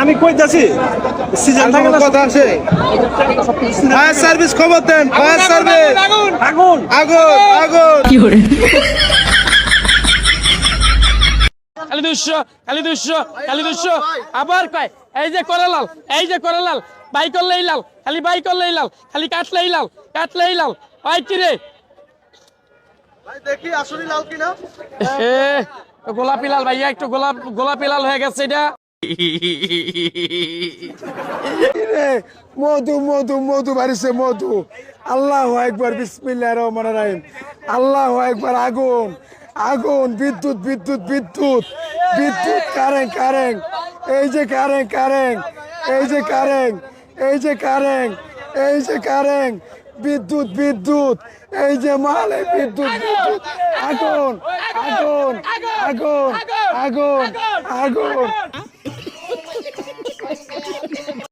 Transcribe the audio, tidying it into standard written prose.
আমি কইতাছি সিজন থাকে না কথা আছে ফায়ার সার্ভিস খবর দেন ফায়ার সার্ভিস আগুন আগুন আগুন খালি 200 আবার কয় এই যে করালাল বাই করলেই লাল খালি কাটলেই লাল ওই কি রে ভাই দেখি আসলে লাল কিনা এ গোলাপি লাল ভাইয়া একটু গোলাপি লাল হয়ে গেছে এটা মধু মধু মধু বাড়িছে মধু আল্লাহু আকবার বিসমিল্লাহির রহমানির রহিম আল্লাহু আকবার আগুন আগুন বিদ্যুৎ বিদ্যুৎ বিদ্যুৎ বিদ্যুৎ কারেন্ট এই যে কারেন্ট এই যে কারেন্ট বিদ্যুৎ বিদ্যুৎ এই যে মালে বিদ্যুৎ বিদ্যুৎ আগুন আগুন আগুন আগুন আগুন